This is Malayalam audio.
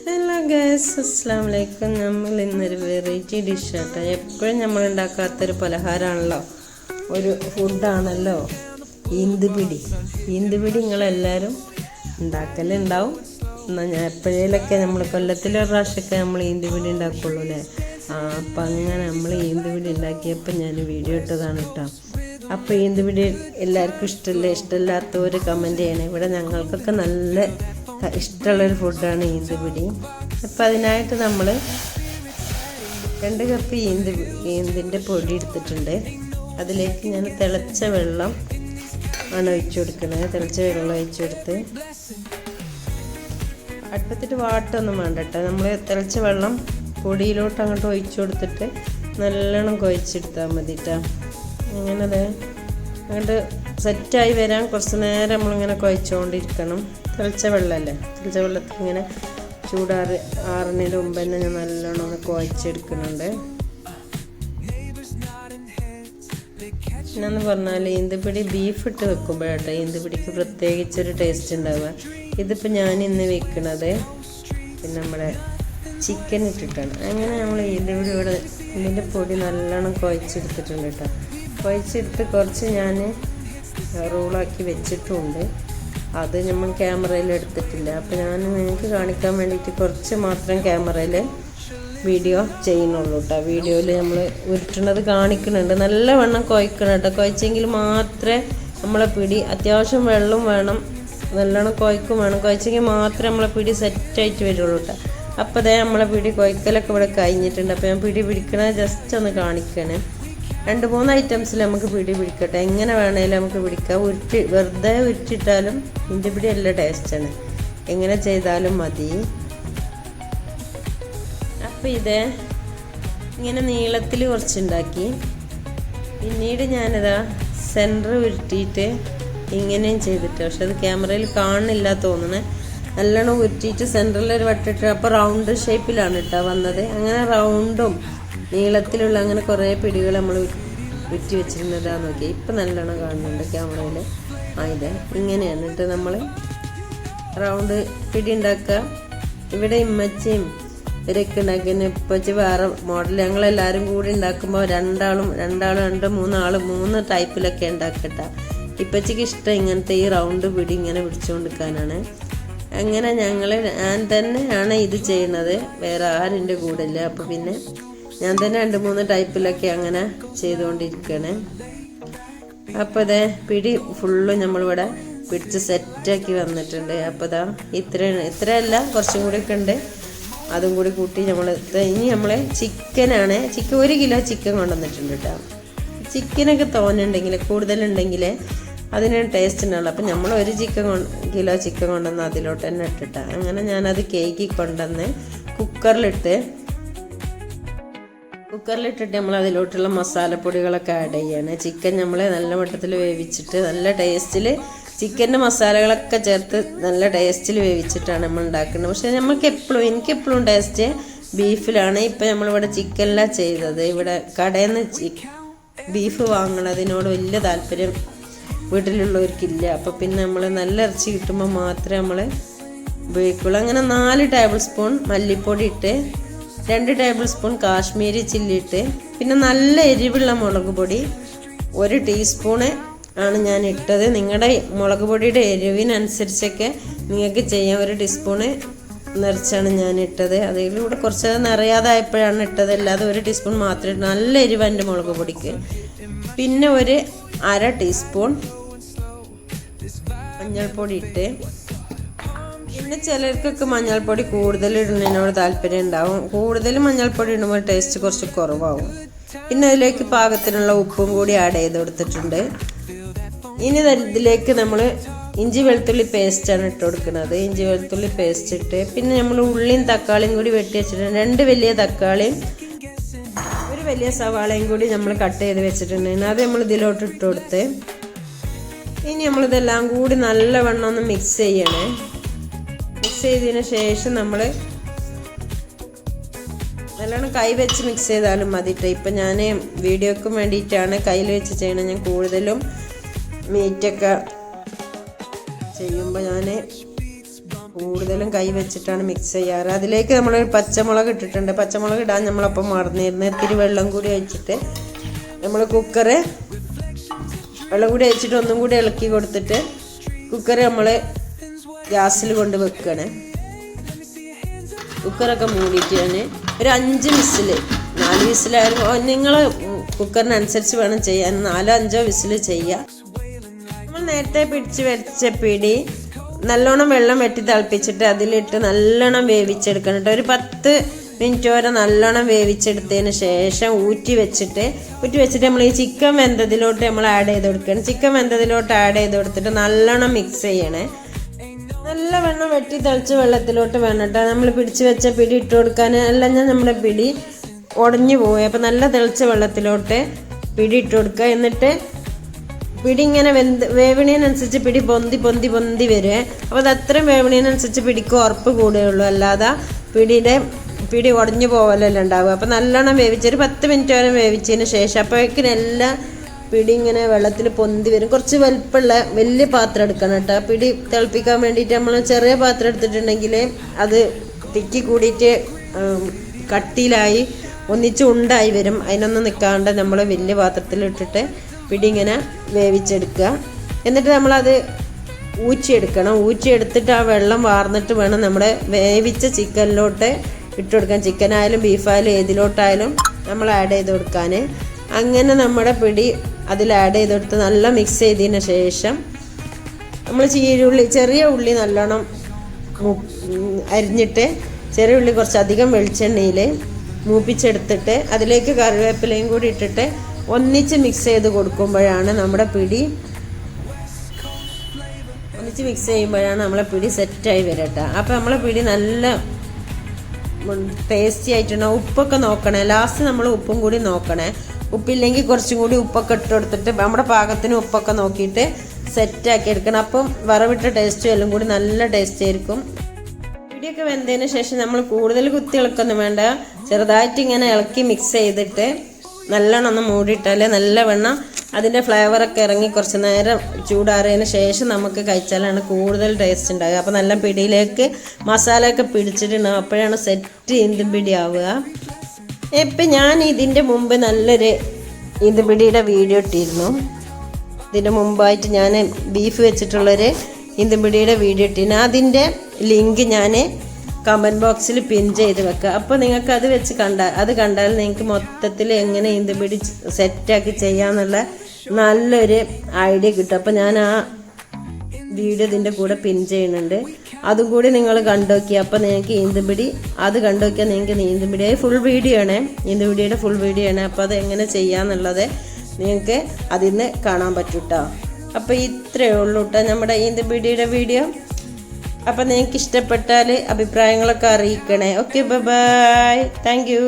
ഹലോ ഗൈസ്, അസ്സലാമു അലൈക്കും. നമ്മൾ ഇന്നൊരു വെറൈറ്റി ഡിഷാട്ടോ. എപ്പോഴും നമ്മൾ ഉണ്ടാക്കാത്തൊരു പലഹാരമാണല്ലോ, ഒരു ഫുഡാണല്ലോ ഈന്തുപിടി. ഈന്തുപിടി നിങ്ങളെല്ലാവരും ഉണ്ടാക്കലുണ്ടാവും. എന്നാൽ ഞാൻ എപ്പോഴേലൊക്കെ നമ്മൾ കൊല്ലത്തിലൊരു പ്രാവശ്യമൊക്കെ നമ്മൾ ഈന്തുപിടി ഉണ്ടാക്കുള്ളൂ അല്ലേ. അപ്പം അങ്ങനെ നമ്മൾ ഈന്തുപിടി ഉണ്ടാക്കിയപ്പോൾ ഞാൻ വീഡിയോ ഇട്ടതാണ് കേട്ടോ. അപ്പോൾ ഈന്തുപിടി എല്ലാവർക്കും ഇഷ്ടമല്ലേ? ഇഷ്ടമില്ലാത്തവർ കമൻറ്റ് ചെയ്യണേ. ഇവിടെ ഞങ്ങൾക്കൊക്കെ നല്ല ഇഷ്ടമുള്ളൊരു ഫുഡാണ് ഈന്തുപിടി. അപ്പം അതിനായിട്ട് നമ്മൾ 2 കപ്പ് ഈന്തിൻ്റെ പൊടി എടുത്തിട്ടുണ്ട്. അതിലേക്ക് ഞാൻ തിളച്ച വെള്ളം ആണ് ഒഴിച്ചു കൊടുക്കുന്നത്. തിളച്ച വെള്ളം ഒഴിച്ചു കൊടുത്ത് അടുപ്പത്തിട്ട് വാട്ടൊന്നും വേണ്ട കേട്ടോ. നമ്മൾ തിളച്ച വെള്ളം പൊടിയിലോട്ട് അങ്ങോട്ട് ഒഴിച്ചു കൊടുത്തിട്ട് നല്ലോണം കുഴച്ചെടുത്താൽ മതി കേട്ടോ. അങ്ങനെ അങ്ങോട്ട് സെറ്റായി വരാൻ കുറച്ച് നേരം നമ്മളിങ്ങനെ കുഴച്ചുകൊണ്ടിരിക്കണം. തിളച്ച വെള്ളമല്ലേ, തിളച്ച വെള്ളത്തിൽ ഇങ്ങനെ ആറുന്നതിന് മുമ്പ് തന്നെ ഞാൻ നല്ലോണം ഒന്ന് കുഴച്ചെടുക്കുന്നുണ്ട്. പിന്നെന്ന് പറഞ്ഞാൽ ഈന്തുപിടി ബീഫ് ഇട്ട് വെക്കുമ്പോഴാട്ടോ ഈന്തുപിടിക്ക് പ്രത്യേകിച്ചൊരു ടേസ്റ്റ് ഉണ്ടാവുക. ഇതിപ്പോൾ ഞാൻ ഇന്ന് വെക്കണത് പിന്നെ നമ്മുടെ ചിക്കൻ ഇട്ടിട്ടാണ്. അങ്ങനെ നമ്മൾ ഈന്തുപിടി ഇവിടെ ഇതിൻ്റെ പൊടി നല്ലോണം കുഴച്ചെടുത്തിട്ടുണ്ട് കേട്ടോ. കുഴച്ചെടുത്ത് കുറച്ച് ഞാൻ റോളാക്കി വെച്ചിട്ടുമുണ്ട്. അത് നമ്മൾ ക്യാമറയിൽ എടുത്തിട്ടില്ല. അപ്പോൾ ഞാൻ നിങ്ങൾക്ക് കാണിക്കാൻ വേണ്ടിയിട്ട് കുറച്ച് മാത്രം ക്യാമറയിൽ വീഡിയോ ചെയ്യുന്നുള്ളൂ കേട്ടോ. വീഡിയോയിൽ നമ്മൾ ഉരുട്ടുന്നത് കാണിക്കുന്നുണ്ട്. നല്ലവണ്ണം കുഴക്കണം കേട്ടോ. കുഴച്ചെങ്കിൽ മാത്രമേ നമ്മളെ പിടി, അത്യാവശ്യം വെള്ളം വേണം, നല്ലോണം കുഴക്കും വേണം. കുഴച്ചെങ്കിൽ മാത്രമേ നമ്മളെ പിടി സെറ്റായിട്ട് വരുള്ളൂ കേട്ടോ. അപ്പോൾ അതേ നമ്മളെ പിടി കുഴക്കലൊക്കെ ഇവിടെ കഴിഞ്ഞിട്ടുണ്ട്. അപ്പോൾ ഞാൻ പിടി പിടിക്കണത് ജസ്റ്റ് ഒന്ന് കാണിക്കണേ. 2-3 ഐറ്റംസിൽ നമുക്ക് പിടി പിടിക്കട്ടെ. എങ്ങനെ വേണേലും നമുക്ക് പിടിക്കാം. വെറുതെ ഉരുട്ടിട്ടാലും ഇതിൻ്റെ പിടി നല്ല ടേസ്റ്റാണ്. എങ്ങനെ ചെയ്താലും മതി. അപ്പോൾ ഇതേ ഇങ്ങനെ നീളത്തിൽ കുറച്ചുണ്ടാക്കി. പിന്നീട് ഞാനിതാ സെൻറ്റർ ഉരുട്ടിയിട്ട് ഇങ്ങനെയും ചെയ്തിട്ട്, പക്ഷെ അത് ക്യാമറയിൽ കാണുന്നില്ല തോന്നുന്നത്. നല്ലോണം ഉരുട്ടിയിട്ട് സെൻറ്ററിലൊരു വട്ടിട്ട്, അപ്പോൾ റൗണ്ട് ഷേപ്പിലാണ് കേട്ടോ വന്നത്. അങ്ങനെ റൗണ്ടും നീളത്തിലുള്ള അങ്ങനെ കുറേ പിടികൾ നമ്മൾ ഉറ്റി വെച്ചിരുന്നതാന്ന് നോക്കി. ഇപ്പം നല്ലോണം കാണുന്നുണ്ട് ക്യാമറയിൽ. ഇതേ ഇങ്ങനെയാണ് കേട്ടോ നമ്മൾ റൗണ്ട് പിടി ഉണ്ടാക്കുക. ഇവിടെ ഇമ്മച്ചിയും ഇവരൊക്കെ ഉണ്ടാക്കുന്ന ഇപ്പച്ചി വേറെ മോഡൽ. ഞങ്ങളെല്ലാവരും കൂടി ഉണ്ടാക്കുമ്പോൾ രണ്ടാളും 3 ടൈപ്പിലൊക്കെ ഉണ്ടാക്കട്ട. ഇപ്പച്ചിക്ക് ഇഷ്ടം ഇങ്ങനത്തെ ഈ റൗണ്ട് പിടി ഇങ്ങനെ പിടിച്ചുകൊണ്ടിരിക്കാനാണ്. അങ്ങനെ ഞാൻ തന്നെയാണ് ഇത് ചെയ്യുന്നത്, വേറെ ആരുടെ കൂടെ ഇല്ല. അപ്പോൾ പിന്നെ ഞാൻ തന്നെ 2-3 ടൈപ്പിലൊക്കെ അങ്ങനെ ചെയ്തുകൊണ്ടിരിക്കുകയാണ്. അപ്പോൾ ഇതേ പിടി ഫുള്ള് നമ്മളിവിടെ പിടിച്ച് സെറ്റാക്കി വന്നിട്ടുണ്ട്. അപ്പോൾ ഇതാ ഇത്രയല്ല, കുറച്ചും കൂടി ഒക്കെ ഉണ്ട്. അതും കൂടി കൂട്ടി ഇനി നമ്മൾ ചിക്കനാണ്. 1 കിലോ ചിക്കൻ കൊണ്ടുവന്നിട്ടുണ്ട് കേട്ടോ. ചിക്കനൊക്കെ തോന്നുന്നുണ്ടെങ്കിൽ കൂടുതലുണ്ടെങ്കിൽ അതിന് ടേസ്റ്റ് ഉണ്ടാവുള്ളൂ. അപ്പം നമ്മൾ 1 കിലോ ചിക്കൻ കൊണ്ടുവന്ന് അതിലോട്ട് തന്നെ ഇട്ടിട്ടാണ്. അങ്ങനെ ഞാനത് കേക്ക് കൊണ്ടുവന്ന് കുക്കറിലിട്ടിട്ട് നമ്മൾ അതിലോട്ടുള്ള മസാലപ്പൊടികളൊക്കെ ആഡ് ചെയ്യാണ്. ചിക്കൻ നമ്മൾ നല്ല മട്ടത്തിൽ വേവിച്ചിട്ട് നല്ല ടേസ്റ്റിൽ ചിക്കൻ്റെ മസാലകളൊക്കെ ചേർത്ത് നല്ല ടേസ്റ്റിൽ വേവിച്ചിട്ടാണ് നമ്മൾ ഉണ്ടാക്കുന്നത്. പക്ഷേ എനിക്കെപ്പോഴും ടേസ്റ്റ് ബീഫിലാണ്. ഇപ്പം നമ്മളിവിടെ ചിക്കനിലാണ് ചെയ്തത്. ഇവിടെ കടയിൽ നിന്ന് ബീഫ് വാങ്ങണതിനോട് വലിയ താല്പര്യം വീട്ടിലുള്ളവർക്കില്ല. അപ്പോൾ പിന്നെ നമ്മൾ നല്ല ഇറച്ചി കിട്ടുമ്പോൾ മാത്രമേ നമ്മൾ ഉപയോഗിക്കുള്ളൂ. അങ്ങനെ 4 ടേബിൾ സ്പൂൺ മല്ലിപ്പൊടി ഇട്ട്, 2 ടേബിൾ സ്പൂൺ കാശ്മീരി ചില്ലി ഇട്ട്, പിന്നെ നല്ല എരിവുള്ള മുളക് പൊടി 1 ടീസ്പൂണ് ആണ് ഞാൻ ഇട്ടത്. നിങ്ങളുടെ മുളക് പൊടിയുടെ എരിവിനനുസരിച്ചൊക്കെ നിങ്ങൾക്ക് ചെയ്യാം. 1 ടീസ്പൂണ് നിറച്ചാണ് ഞാൻ ഇട്ടത്. അതിലൂടെ കുറച്ച് നിറയാതായപ്പോഴാണ് ഇട്ടത്, അല്ലാതെ 1 ടീസ്പൂൺ മാത്രമേ. നല്ല എരിവ് എൻ്റെ മുളക് പൊടിക്ക്. പിന്നെ 1/2 ടീസ്പൂൺ മഞ്ഞൾപ്പൊടി ഇട്ട്. പിന്നെ ചിലർക്കൊക്കെ മഞ്ഞൾപ്പൊടി കൂടുതൽ ഇടുന്നതിനോട് താല്പര്യം ഉണ്ടാവും. കൂടുതൽ മഞ്ഞൾപ്പൊടി ഇടുമ്പോൾ ടേസ്റ്റ് കുറച്ച് കുറവാകും. പിന്നെ അതിലേക്ക് പാകത്തിനുള്ള ഉപ്പും കൂടി ആഡ് ചെയ്ത് കൊടുത്തിട്ടുണ്ട്. ഇനി ഇതിലേക്ക് നമ്മൾ ഇഞ്ചി വെളുത്തുള്ളി പേസ്റ്റാണ് ഇട്ട് കൊടുക്കുന്നത്. ഇഞ്ചി വെളുത്തുള്ളി പേസ്റ്റ് ഇട്ട്, പിന്നെ നമ്മൾ ഉള്ളിയും തക്കാളിയും കൂടി വെട്ടി വെച്ചിട്ടുണ്ട്. 2 വലിയ തക്കാളിയും 1 വലിയ സവാളയും കൂടി നമ്മൾ കട്ട് ചെയ്ത് വെച്ചിട്ടുണ്ട്. അത് നമ്മൾ ഇതിലോട്ട് ഇട്ട് കൊടുത്ത് ഇനി നമ്മളിതെല്ലാം കൂടി നല്ലവണ്ണം ഒന്ന് മിക്സ് ചെയ്യണേ. മിക്സ് ചെയ്തതിന് ശേഷം നമ്മൾ നല്ലോണം കൈ വെച്ച് മിക്സ് ചെയ്താലും മതിട്ടോ. ഇപ്പം ഞാൻ വീഡിയോക്കും വേണ്ടിയിട്ടാണ് കയ്യിൽ വെച്ച് ചെയ്യണത്. ഞാൻ കൂടുതലും മീറ്റൊക്കെ ചെയ്യുമ്പോൾ ഞാൻ കൂടുതലും കൈ വെച്ചിട്ടാണ് മിക്സ് ചെയ്യാറ്. അതിലേക്ക് നമ്മളൊരു പച്ചമുളക് ഇട്ടിട്ടുണ്ട്. പച്ചമുളക് ഇടാൻ നമ്മളപ്പം മറന്നിരുന്നു. ഇത്തിരി വെള്ളം കൂടി ഒഴിച്ചിട്ട് നമ്മൾ കുക്കറ് വെള്ളം കൂടി ഒഴിച്ചിട്ട് ഒന്നും കൂടി ഇളക്കി കൊടുത്തിട്ട് കുക്കർ നമ്മൾ ഗ്യാസിൽ കൊണ്ട് വെക്കുകയാണ്. കുക്കറൊക്കെ മൂടിയിട്ട് ഞാൻ ഒരു 5 വിസിൽ 4 വിസിലായാലും നിങ്ങൾ കുക്കറിനനുസരിച്ച് വേണം ചെയ്യാൻ. 4-5 വിസിൽ ചെയ്യുക. നമ്മൾ നേരത്തെ പിടിച്ച് വെച്ച പിടി നല്ലോണം വെള്ളം വെട്ടി തിളപ്പിച്ചിട്ട് അതിലിട്ട് നല്ലോണം വേവിച്ചെടുക്കണം കേട്ടോ. ഒരു 10 മിനിറ്റ് വരെ നല്ലോണം വേവിച്ചെടുത്തതിന് ശേഷം ഊറ്റി വെച്ചിട്ട് നമ്മൾ ഈ ചിക്കൻ വെന്തതിലോട്ട് നമ്മൾ ആഡ് ചെയ്ത് കൊടുക്കണം. ചിക്കൻ വെന്തതിലോട്ട് ആഡ് ചെയ്ത് കൊടുത്തിട്ട് നല്ലോണം മിക്സ് ചെയ്യണേ. നല്ല വെള്ളം വെട്ടി തിളച്ച് വെള്ളത്തിലോട്ട് വേണം കേട്ടോ നമ്മൾ പിടിച്ച് വെച്ച പിടി ഇട്ട് കൊടുക്കാൻ. അല്ലെങ്കിൽ നമ്മുടെ പിടി ഉടഞ്ഞു പോയി. അപ്പോൾ നല്ല തിളച്ച വെള്ളത്തിലോട്ട് പിടി ഇട്ട് കൊടുക്കുക. എന്നിട്ട് പിടി ഇങ്ങനെ വേവണതിനനുസരിച്ച് പിടി പൊന്തി വരും. അപ്പോൾ അത് അത്രയും വേവണതിനനുസരിച്ച് പിടിക്ക് ഉറപ്പ് കൂടുകയുള്ളൂ. അല്ലാതെ പിടി ഉടഞ്ഞു പോകലല്ല ഉണ്ടാവുക. അപ്പോൾ നല്ലോണം വേവിച്ചൊരു 10 മിനിറ്റ് വരെ വേവിച്ചതിന് ശേഷം അപ്പോഴേക്കും എല്ലാ പിടി ഇങ്ങനെ വെള്ളത്തിൽ പൊന്തി വരും. കുറച്ച് വലിയ പാത്രം എടുക്കണം കേട്ടോ. പിടി തിളപ്പിക്കാൻ വേണ്ടിയിട്ട് നമ്മൾ ചെറിയ പാത്രം എടുത്തിട്ടുണ്ടെങ്കിൽ അത് തിക്കി കൂടിയിട്ട് കട്ടിയിലായി ഒന്നിച്ച് ഉണ്ടായി വരും. അതിനൊന്നും നിൽക്കാണ്ട് നമ്മൾ വലിയ പാത്രത്തിലിട്ടിട്ട് പിടി ഇങ്ങനെ വേവിച്ചെടുക്കുക. എന്നിട്ട് നമ്മളത് ഊറ്റിയെടുക്കണം. ഊറ്റിയെടുത്തിട്ട് ആ വെള്ളം വാർന്നിട്ട് വേണം നമ്മുടെ വേവിച്ച ചിക്കനിലോട്ട് ഇട്ട് കൊടുക്കാൻ. ചിക്കനായാലും ബീഫായാലും ഏതിലോട്ടായാലും നമ്മൾ ആഡ് ചെയ്ത് കൊടുക്കാൻ. അങ്ങനെ നമ്മുടെ പിടി അതിൽ ആഡ് ചെയ്ത് കൊടുത്ത് നല്ല മിക്സ് ചെയ്തതിന് ശേഷം നമ്മൾ ചെറിയ ഉള്ളി നല്ലോണം അരിഞ്ഞിട്ട് ചെറിയ ഉള്ളി കുറച്ചധികം വെളിച്ചെണ്ണയിൽ മൂപ്പിച്ചെടുത്തിട്ട് അതിലേക്ക് കറിവേപ്പിലയും കൂടി ഇട്ടിട്ട് ഒന്നിച്ച് മിക്സ് ചെയ്ത് കൊടുക്കുമ്പോഴാണ് നമ്മുടെ പിടി നമ്മളെ പിടി സെറ്റായി വരട്ടെ. അപ്പോൾ നമ്മളെ പിടി നല്ല ടേസ്റ്റി ആയിട്ടുണ്ടാവും. ഉപ്പൊക്കെ നോക്കണേ. ലാസ്റ്റ് നമ്മൾ ഉപ്പും കൂടി നോക്കണേ. ഉപ്പില്ലെങ്കിൽ കുറച്ചും കൂടി ഉപ്പൊക്കെ ഇട്ട് കൊടുത്തിട്ട് നമ്മുടെ പാകത്തിന് ഉപ്പൊക്കെ നോക്കിയിട്ട് സെറ്റാക്കി എടുക്കണം. അപ്പം വറവിട്ട ടേസ്റ്റും എല്ലാം കൂടി നല്ല ടേസ്റ്റ് ആയിരിക്കും. പിടിയൊക്കെ വെന്തതിന് ശേഷം നമ്മൾ കൂടുതൽ കുത്തി ഇളക്കൊന്നും വേണ്ട. ചെറുതായിട്ട് ഇങ്ങനെ ഇളക്കി മിക്സ് ചെയ്തിട്ട് നല്ലോണം ഒന്ന് മൂടിയിട്ടാൽ നല്ലവണ്ണം അതിൻ്റെ ഫ്ലേവറൊക്കെ ഇറങ്ങി കുറച്ച് നേരം ചൂടാറിയതിന് ശേഷം നമുക്ക് കഴിച്ചാലാണ് കൂടുതൽ ടേസ്റ്റ് ഉണ്ടാകുക. അപ്പോൾ നല്ല പിടിയിലേക്ക് മസാലയൊക്കെ പിടിച്ചിട്ടുണ്ടാകും. അപ്പോഴാണ് സെറ്റ് ഈന്തും പിടി ആവുക. ഇപ്പം ഞാൻ ഇതിൻ്റെ മുമ്പ് നല്ലൊരു ഈന്തും പിടിയുടെ വീഡിയോ ഇട്ടിരുന്നു. ഇതിൻ്റെ മുമ്പായിട്ട് ഞാൻ ബീഫ് വെച്ചിട്ടുള്ളൊരു ഈന്തും പിടിയുടെ വീഡിയോ ഇട്ടിരുന്നു. അതിൻ്റെ ലിങ്ക് ഞാൻ കമൻറ്റ് ബോക്സിൽ പിൻ ചെയ്ത് വെക്കുക. അപ്പോൾ നിങ്ങൾക്ക് അത് വെച്ച് കണ്ടാൽ നിങ്ങൾക്ക് മൊത്തത്തിൽ എങ്ങനെ ഈന്തും പിടി സെറ്റാക്കി ചെയ്യാമെന്നുള്ള നല്ലൊരു ഐഡിയ കിട്ടും. അപ്പോൾ ഞാൻ ആ വീഡിയോ ഇതിൻ്റെ കൂടെ പിൻ ചെയ്യുന്നുണ്ട്. അതും കൂടി നിങ്ങൾ കണ്ടുനോക്കി. അപ്പോൾ നിങ്ങൾക്ക് ഈന്തും പിടി അത് കണ്ടുനോക്കിയാൽ നിങ്ങൾക്ക് ഈന്തും പിടി ഫുൾ വീഡിയോ ആണ്. ഈന്തും പിടിയുടെ ഫുൾ വീഡിയോ ആണ്. അപ്പോൾ അത് എങ്ങനെ ചെയ്യാമെന്നുള്ളത് നിങ്ങൾക്ക് അതിൽ നിന്ന് കാണാൻ പറ്റും കേട്ടോ. അപ്പോൾ ഇത്രയേ ഉള്ളൂ കേട്ടോ നമ്മുടെ ഈന്തും പിടിയുടെ വീഡിയോ. അപ്പം നിങ്ങൾക്ക് ഇഷ്ടപ്പെട്ടാൽ അഭിപ്രായങ്ങളൊക്കെ അറിയിക്കണേ. Okay, bye. Thank U.